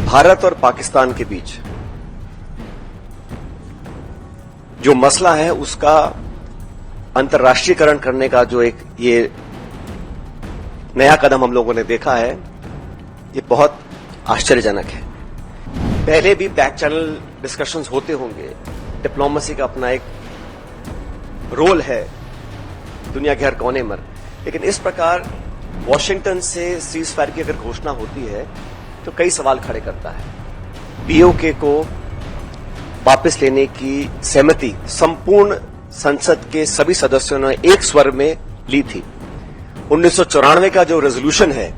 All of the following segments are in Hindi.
भारत और पाकिस्तान के बीच जो मसला है उसका अंतर्राष्ट्रीयकरण करने का जो एक ये नया कदम हम लोगों ने देखा है, ये बहुत आश्चर्यजनक है। पहले भी बैक चैनल डिस्कशंस होते होंगे, डिप्लोमेसी का अपना एक रोल है दुनिया के हर कोने में, लेकिन इस प्रकार वॉशिंगटन से सीज फायर की अगर घोषणा होती है तो कई सवाल खड़े करता है। पीओके को वापस लेने की सहमति संपूर्ण संसद के सभी सदस्यों ने एक स्वर में ली थी। 1994 का जो रेजोल्यूशन है,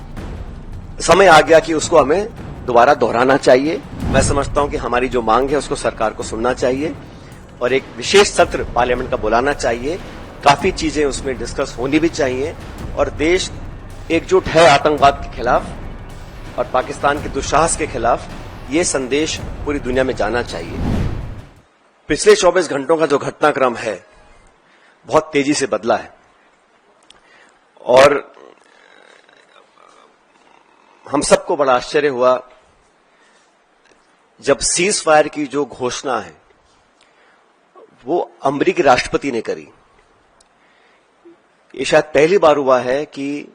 समय आ गया कि उसको हमें दोबारा दोहराना चाहिए। मैं समझता हूं कि हमारी जो मांग है उसको सरकार को सुनना चाहिए और एक विशेष सत्र पार्लियामेंट का बुलाना चाहिए। काफी चीजें उसमें डिस्कस होनी भी चाहिए और देश एकजुट है आतंकवाद के खिलाफ और पाकिस्तान के दुस्साहस के खिलाफ, ये संदेश पूरी दुनिया में जाना चाहिए। पिछले 24 घंटों का जो घटनाक्रम है बहुत तेजी से बदला है और हम सबको बड़ा आश्चर्य हुआ जब सीज फायर की जो घोषणा है वो अमेरिकी राष्ट्रपति ने करी। ये शायद पहली बार हुआ है कि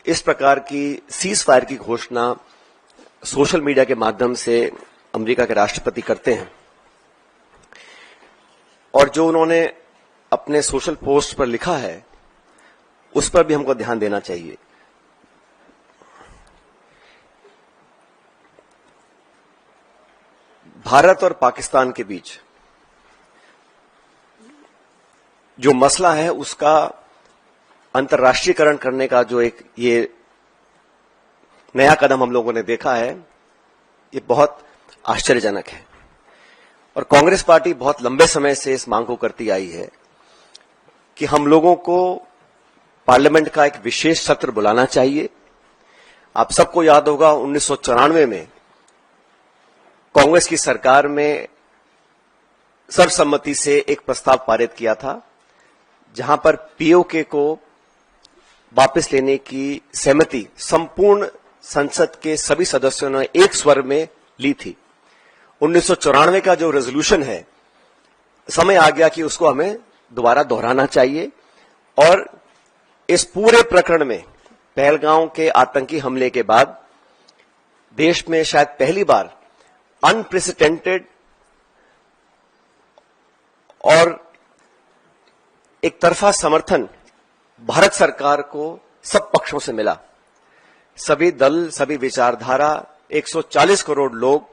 इस प्रकार की सीज फायर की घोषणा सोशल मीडिया के माध्यम से अमेरिका के राष्ट्रपति करते हैं और जो उन्होंने अपने सोशल पोस्ट पर लिखा है उस पर भी हमको ध्यान देना चाहिए। भारत और पाकिस्तान के बीच जो मसला है उसका अंतर्राष्ट्रीयकरण करने का जो एक ये नया कदम हम लोगों ने देखा है, ये बहुत आश्चर्यजनक है और कांग्रेस पार्टी बहुत लंबे समय से इस मांग को करती आई है कि हम लोगों को पार्लियामेंट का एक विशेष सत्र बुलाना चाहिए। आप सबको याद होगा 1994 में कांग्रेस की सरकार में सर्वसम्मति से एक प्रस्ताव पारित किया था जहां पर पीओके को वापस लेने की सहमति संपूर्ण संसद के सभी सदस्यों ने एक स्वर में ली थी। 1994 का जो रेजोल्यूशन है, समय आ गया कि उसको हमें दोबारा दोहराना चाहिए और इस पूरे प्रकरण में पहलगांव के आतंकी हमले के बाद देश में शायद पहली बार अनप्रेसिडेंटेड और एक तरफा समर्थन भारत सरकार को सब पक्षों से मिला। सभी दल, सभी विचारधारा, 140 करोड़ लोग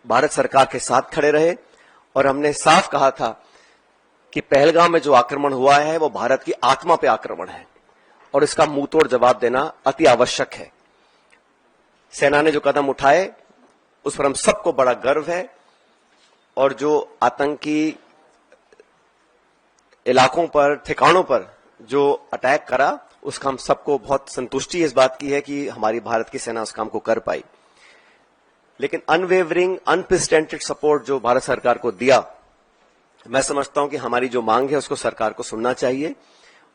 भारत सरकार के साथ खड़े रहे और हमने साफ कहा था कि पहलगाम में जो आक्रमण हुआ है वो भारत की आत्मा पे आक्रमण है और इसका मुंहतोड़ जवाब देना अति आवश्यक है। सेना ने जो कदम उठाए उस पर हम सबको बड़ा गर्व है और जो आतंकी इलाकों पर, ठिकानों पर जो अटैक करा उसका हम सबको बहुत संतुष्टि इस बात की है कि हमारी भारत की सेना उस काम को कर पाई। लेकिन अनवेवरिंग, अनप्रेसिडेंटेड सपोर्ट जो भारत सरकार को दिया, मैं समझता हूं कि हमारी जो मांग है उसको सरकार को सुनना चाहिए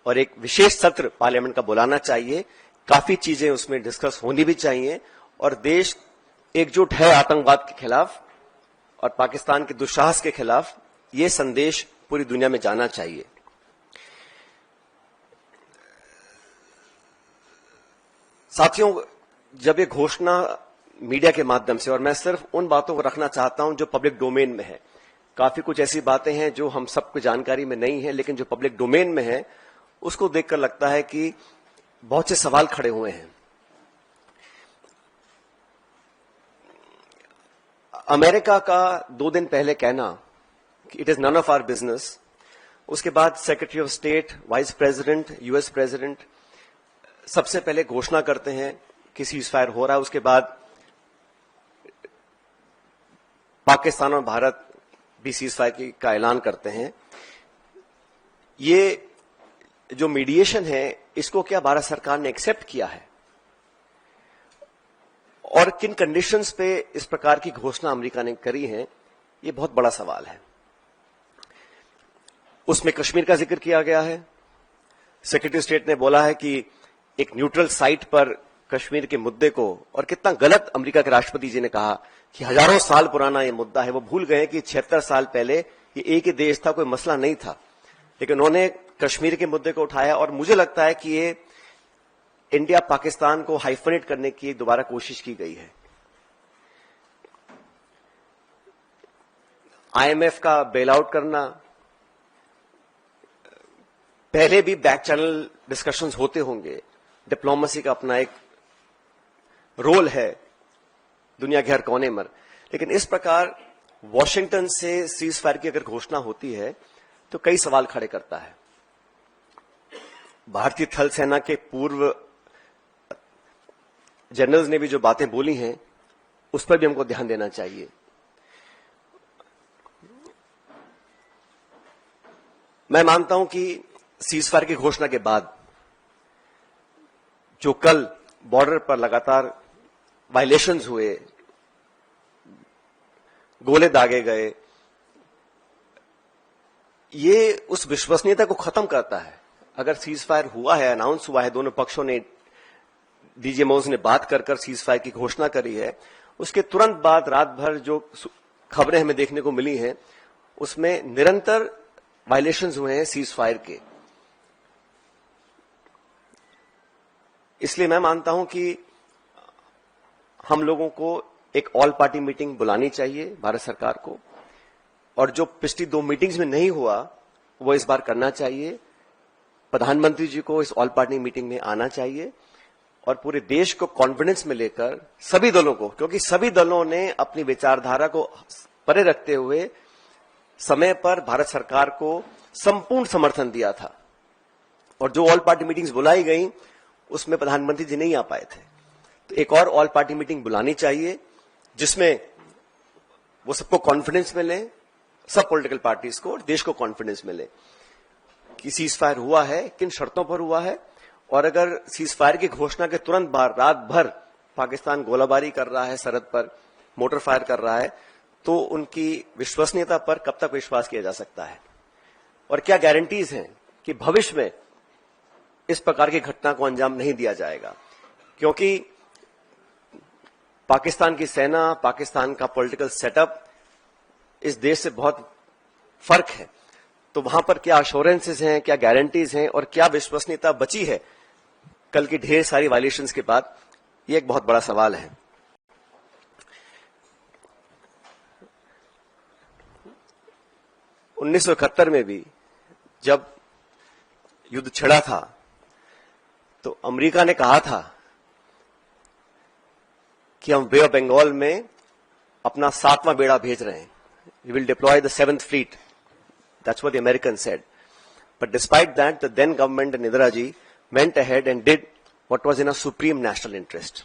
और एक विशेष सत्र पार्लियामेंट का बुलाना चाहिए। काफी चीजें उसमें डिस्कस होनी भी चाहिए और देश एकजुट है आतंकवाद के खिलाफ और पाकिस्तान के दुस्साहस के खिलाफ, ये संदेश पूरी दुनिया में जाना चाहिए। साथियों, जब ये घोषणा मीडिया के माध्यम से, और मैं सिर्फ उन बातों को रखना चाहता हूं जो पब्लिक डोमेन में है, काफी कुछ ऐसी बातें हैं जो हम सबको जानकारी में नहीं है, लेकिन जो पब्लिक डोमेन में है उसको देखकर लगता है कि बहुत से सवाल खड़े हुए हैं। अमेरिका का 2 दिन पहले कहना कि it is none of our business, उसके बाद secretary of state, vice president, US president सबसे पहले घोषणा करते हैं कि सीज फायर हो रहा है, उसके बाद पाकिस्तान और भारत भी सीज फायर का ऐलान करते हैं। ये जो मीडिएशन है इसको क्या भारत सरकार ने एक्सेप्ट किया है और किन कंडीशंस पे इस प्रकार की घोषणा अमेरिका ने करी है, ये बहुत बड़ा सवाल है। उसमें कश्मीर का जिक्र किया गया है। सेक्रेटरी स्टेट ने बोला है कि एक न्यूट्रल साइट पर कश्मीर के मुद्दे को, और कितना गलत अमेरिका के राष्ट्रपति जी ने कहा कि हजारों साल पुराना ये मुद्दा है। वो भूल गए कि 76 साल पहले ये एक ही देश था, कोई मसला नहीं था, लेकिन उन्होंने कश्मीर के मुद्दे को उठाया। और मुझे लगता है कि ये इंडिया पाकिस्तान को हाइफनेट करने की दोबारा कोशिश की गई है। आईएमएफ का बेल आउट करना, पहले भी बैक चैनल डिस्कशंस होते होंगे, डिप्लोमेसी का अपना एक रोल है दुनिया के हर कोने में, लेकिन इस प्रकार वॉशिंगटन से सीज फायर की अगर घोषणा होती है तो कई सवाल खड़े करता है। भारतीय थल सेना के पूर्व जनरल्स ने भी जो बातें बोली हैं उस पर भी हमको ध्यान देना चाहिए। मैं मानता हूं कि सीज फायर की घोषणा के बाद जो कल बॉर्डर पर लगातार वायलेशंस हुए, गोले दागे गए, ये उस विश्वसनीयता को खत्म करता है। अगर सीज फायर हुआ है, अनाउंस हुआ है, दोनों पक्षों ने, डीजीएमओज ने बात कर सीज फायर की घोषणा करी है, उसके तुरंत बाद रात भर जो खबरें हमें देखने को मिली हैं उसमें निरंतर वायलेशंस हुए हैं सीज फायर के। इसलिए मैं मानता हूं कि हम लोगों को एक ऑल पार्टी मीटिंग बुलानी चाहिए भारत सरकार को, और जो पिछली 2 मीटिंग्स में नहीं हुआ वो इस बार करना चाहिए। प्रधानमंत्री जी को इस ऑल पार्टी मीटिंग में आना चाहिए और पूरे देश को कॉन्फिडेंस में लेकर सभी दलों को, क्योंकि सभी दलों ने अपनी विचारधारा को परे रखते हुए समय पर भारत सरकार को संपूर्ण समर्थन दिया था, और जो ऑल पार्टी मीटिंग्स बुलाई गई उसमें प्रधानमंत्री जी नहीं आ पाए थे। तो एक और ऑल पार्टी मीटिंग बुलानी चाहिए जिसमें वो सबको कॉन्फिडेंस मिले, सब पॉलिटिकल पार्टीज को और देश को कॉन्फिडेंस मिले कि सीज फायर हुआ है, किन शर्तों पर हुआ है, और अगर सीज फायर की घोषणा के तुरंत बाद रात भर पाकिस्तान गोलाबारी कर रहा है, सरहद पर मोटर फायर कर रहा है, तो उनकी विश्वसनीयता पर कब तक विश्वास किया जा सकता है, और क्या गारंटीज हैं कि भविष्य में इस प्रकार की घटना को अंजाम नहीं दिया जाएगा। क्योंकि पाकिस्तान की सेना, पाकिस्तान का पॉलिटिकल सेटअप इस देश से बहुत फर्क है, तो वहां पर क्या अश्योरेंसेस हैं, क्या गारंटीज हैं और क्या विश्वसनीयता बची है कल की ढेर सारी वायलेशंस के बाद, ये एक बहुत बड़ा सवाल है। उन्नीस में भी जब युद्ध छिड़ा था तो अमेरिका ने कहा था कि हम बे ऑफ बंगाल में अपना 7वां बेड़ा भेज रहे हैं, we will deploy the 7th fleet, that's what the American said. But despite that the then government and Indira ji went ahead and did what was in a supreme national interest.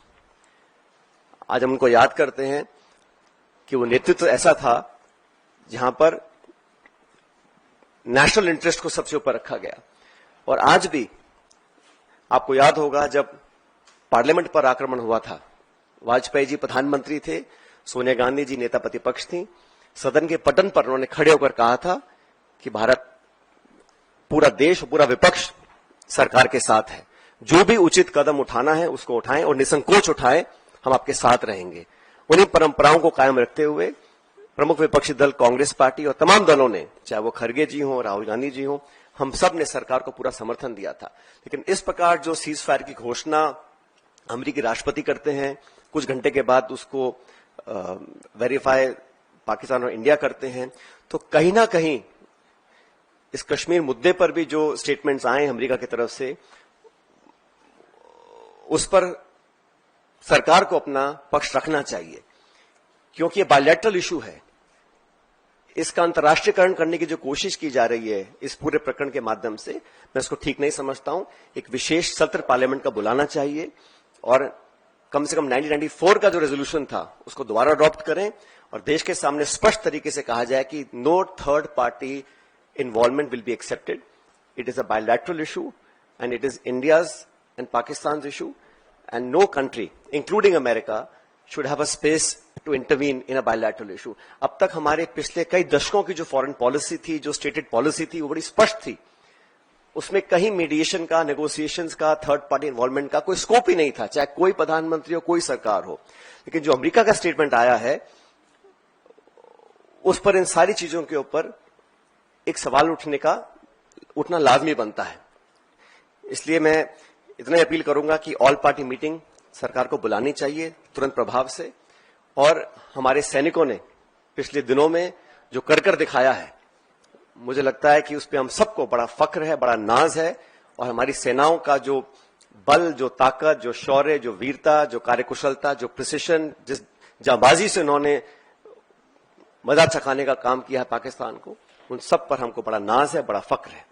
आज हम उनको याद करते हैं कि वो नेतृत्व ऐसा था जहां पर नेशनल इंटरेस्ट को सबसे ऊपर रखा गया। और आज भी आपको याद होगा जब पार्लियामेंट पर आक्रमण हुआ था, वाजपेयी जी प्रधानमंत्री थे, सोनिया गांधी जी नेता प्रतिपक्ष थी, सदन के पटन पर उन्होंने खड़े होकर कहा था कि भारत, पूरा देश, पूरा विपक्ष सरकार के साथ है, जो भी उचित कदम उठाना है उसको उठाएं और निसंकोच उठाएं, हम आपके साथ रहेंगे। उन्हीं परंपराओं को कायम रखते हुए प्रमुख विपक्षी दल कांग्रेस पार्टी और तमाम दलों ने, चाहे वो खरगे जी हो, राहुल गांधी जी हो, हम सब ने सरकार को पूरा समर्थन दिया था। लेकिन इस प्रकार जो सीज फायर की घोषणा अमेरिकी राष्ट्रपति करते हैं, कुछ घंटे के बाद उसको वेरीफाई पाकिस्तान और इंडिया करते हैं, तो कहीं ना कहीं इस कश्मीर मुद्दे पर भी जो स्टेटमेंट्स आए अमेरिका की तरफ से, उस पर सरकार को अपना पक्ष रखना चाहिए, क्योंकि ये बायलैटरल इशू है। इसका अंतर्राष्ट्रीयकरण करने की जो कोशिश की जा रही है इस पूरे प्रकरण के माध्यम से, मैं इसको ठीक नहीं समझता हूं। एक विशेष सत्र पार्लियामेंट का बुलाना चाहिए और कम से कम 1994 का जो रेजोल्यूशन था उसको दोबारा अडॉप्ट करें और देश के सामने स्पष्ट तरीके से कहा जाए कि no third party involvement will be accepted, it is a bilateral issue and it is India's and Pakistan issue and no country including America should have a space to intervene in a bilateral issue. अब तक हमारे पिछले कई दशकों की जो फॉरेन पॉलिसी थी, जो स्टेटेड पॉलिसी थी, वो बड़ी स्पष्ट थी उसमें कहीं मीडिएशन का, नेगोशिएशंस का, थर्ड पार्टी इन्वॉल्वमेंट का कोई स्कोप ही नहीं था, चाहे कोई प्रधानमंत्री हो, कोई सरकार हो। लेकिन जो अमेरिका का स्टेटमेंट आया है, उस पर इन सारी चीजों के ऊपर एक सवाल उठना लाजमी बनता है। इसलिए मैं इतना अपील करूंगा कि ऑल पार्टी मीटिंग सरकार को बुलानी चाहिए तुरंत प्रभाव से, और हमारे सैनिकों ने पिछले दिनों में जो कर दिखाया है, मुझे लगता है कि उस पर हम सबको बड़ा फख्र है, बड़ा नाज है, और हमारी सेनाओं का जो बल, जो ताकत, जो शौर्य, जो वीरता, जो कार्यकुशलता, जो प्रिसिशन, जिस जांबाजी से उन्होंने मजा चखाने का काम किया है पाकिस्तान को, उन सब पर हमको बड़ा नाज है, बड़ा फख्र है।